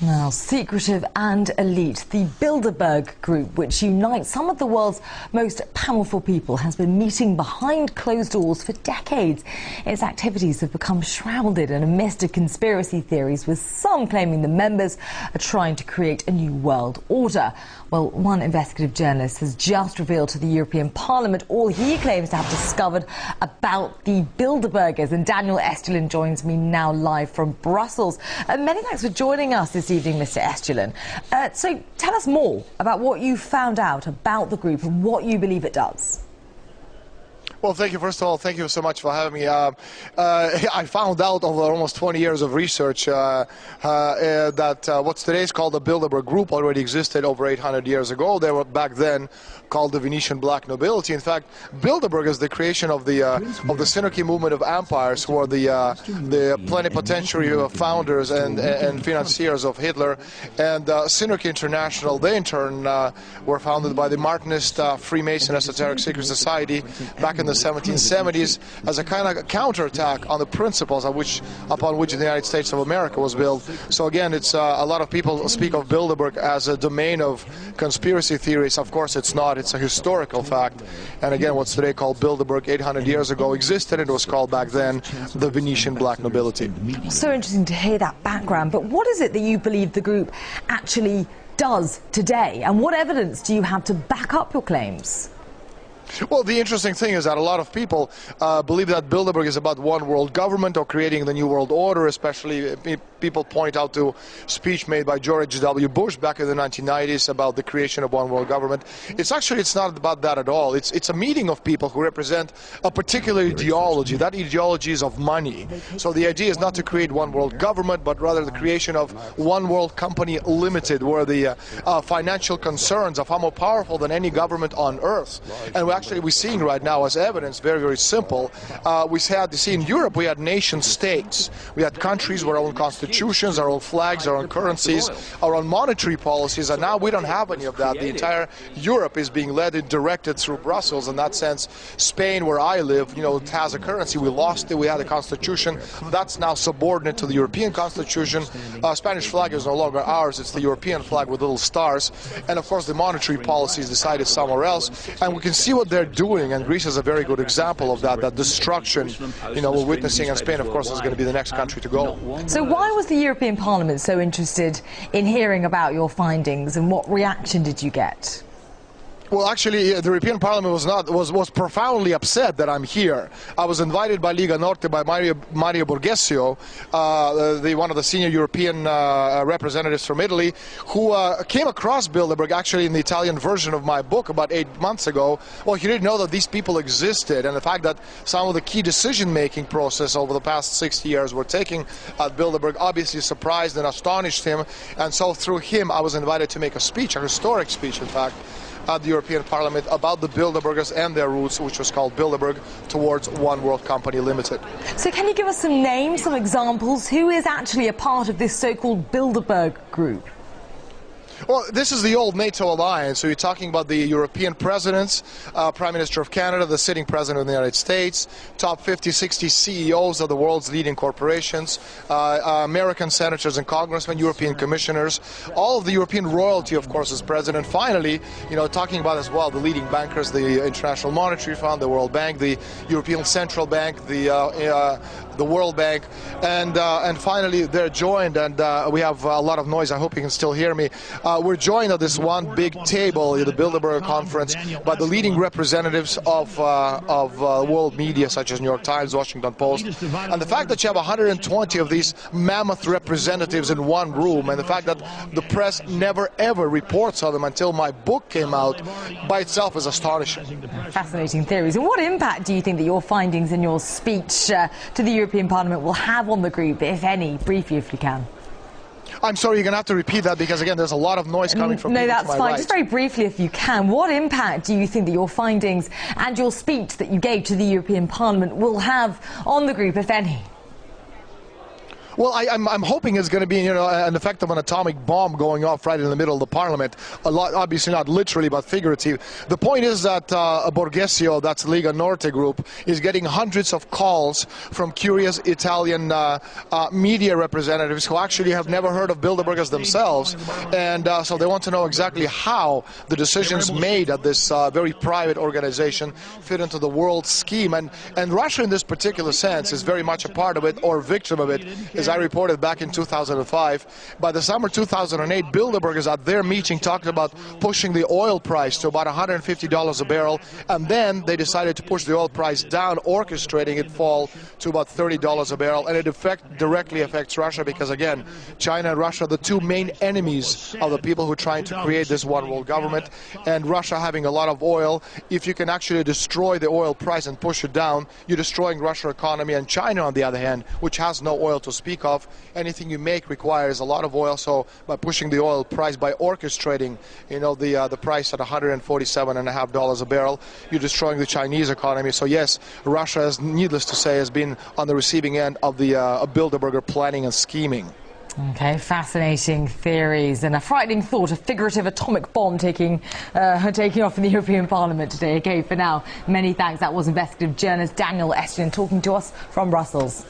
Now, secretive and elite, the Bilderberg group, which unites some of the world's most powerful people, has been meeting behind closed doors for decades. Its activities have become shrouded in a mist of conspiracy theories, with some claiming the members are trying to create a new world order. Well, one investigative journalist has just revealed to the European Parliament all he claims to have discovered about the Bilderbergers. And Danielom Estulinom joins me now live from Brussels. Many thanks for joining us this evening, Mr. Estulin. So tell us more about what you found out about the group and what you believe it does. Well, thank you. First of all, thank you so much for having me. I found out over almost 20 years of research that what's today is called the Bilderberg Group already existed over 800 years ago. They were back then called the Venetian black nobility. In fact, Bilderberg is the creation of the synarchy movement of empires, who are the plenipotentiary founders and financiers of Hitler. And Synarchy International, they in turn were founded by the Martinist Freemason Esoteric Secret Society back in the 1770s as a kind of counterattack on the principles upon which the United States of America was built. So again, it's a lot of people speak of Bilderberg as a domain of conspiracy theories. Of course, it's not. It's a historical fact. And again, what's today called Bilderberg 800 years ago existed. It was called back then the Venetian black nobility. So interesting to hear that background. But what is it that you believe the group actually does today? And what evidence do you have to back up your claims? Well, the interesting thing is that a lot of people believe that Bilderberg is about one world government or creating the new world order. Especially people point out to speech made by George W. Bush back in the 1990s about the creation of one world government. It's not about that at all. It's a meeting of people who represent a particular ideology. That ideology is of money. So the idea is not to create one world government, but rather the creation of one world company limited, where the financial concerns are far more powerful than any government on earth. And we're seeing right now as evidence, very, very simple. We had, you see, in Europe we had nation states. We had countries with our own constitutions, our own flags, our own currencies, our own monetary policies, and now we don't have any of that. The entire Europe is being led and directed through Brussels. In that sense, Spain, where I live, it has a currency. We lost it. We had a constitution. That's now subordinate to the European constitution. Spanish flag is no longer ours. It's the European flag with little stars. And of course, the monetary policy is decided somewhere else. And we can see what they're doing, and Greece is a very good example of that. That destruction, we're witnessing, and Spain, of course, is going to be the next country to go. So why was the European Parliament so interested in hearing about your findings, and what reaction did you get? Well, actually, the European Parliament was profoundly upset that I'm here. I was invited by Liga Norte, by Mario Borghesio, one of the senior European representatives from Italy, who came across Bilderberg actually in the Italian version of my book about 8 months ago. Well, he didn't know that these people existed, and the fact that some of the key decision-making process over the past 60 years were taking at Bilderberg obviously surprised and astonished him. And so through him, I was invited to make a speech, a historic speech, in fact, at the European Parliament about the Bilderbergers and their roots, which was called Bilderberg Towards One World Company Limited. So can you give us some names, some examples? Who is actually a part of this so-called Bilderberg group? Well, this is the old NATO alliance. So you're talking about the European presidents, Prime Minister of Canada, the sitting president of the United States, top 50, 60 CEOs of the world's leading corporations, American senators and congressmen, European commissioners, all of the European royalty, of course, is present. And finally, talking about as well the leading bankers, the International Monetary Fund, the World Bank, the European Central Bank, the World Bank, and finally they're joined, and we have a lot of noise. I hope you can still hear me. We're joined at this one big table at the Bilderberg conference by the leading representatives of world media, such as New York Times, Washington Post, and the fact that you have 120 of these mammoth representatives in one room, and the fact that the press never ever reports on them until my book came out, by itself is astonishing. Fascinating theories. And what impact do you think that your findings in your speech to the European Parliament will have on the group, if any? Briefly, if you can. I'm sorry, you're going to have to repeat that, because again, there's a lot of noise coming from No, that's to my fine. right. Just very briefly, if you can, what impact do you think that your findings and your speech that you gave to the European Parliament will have on the group, if any? Well, I'm hoping it's going to be, you know, an effect of an atomic bomb going off right in the middle of the parliament. A lot, obviously not literally, but figuratively. The point is that Borgesio, that's Lega Norte group, is getting hundreds of calls from curious Italian media representatives who actually have never heard of Bilderbergers themselves, and so they want to know exactly how the decisions made at this very private organization fit into the world scheme. And Russia, in this particular sense, is very much a part of it, or victim of it. As I reported back in 2005, by the summer 2008, Bilderbergers at their meeting talked about pushing the oil price to about $150 a barrel, and then they decided to push the oil price down, orchestrating it fall to about $30 a barrel, and it directly affects Russia because, again, China and Russia are the two main enemies of the people who are trying to create this one world government, and Russia having a lot of oil, if you can actually destroy the oil price and push it down, you're destroying Russia's economy. And China, on the other hand, which has no oil to speak of, anything you make requires a lot of oil. So by pushing the oil price, by orchestrating, you know, the price at $147.50 a barrel, you're destroying the Chinese economy. So yes, Russia, is, needless to say, has been on the receiving end of the Bilderberger planning and scheming. Okay, fascinating theories and a frightening thought, a figurative atomic bomb taking off in the European Parliament today. Okay, for now, many thanks. That was investigative journalist Danielom Estulinom talking to us from Brussels.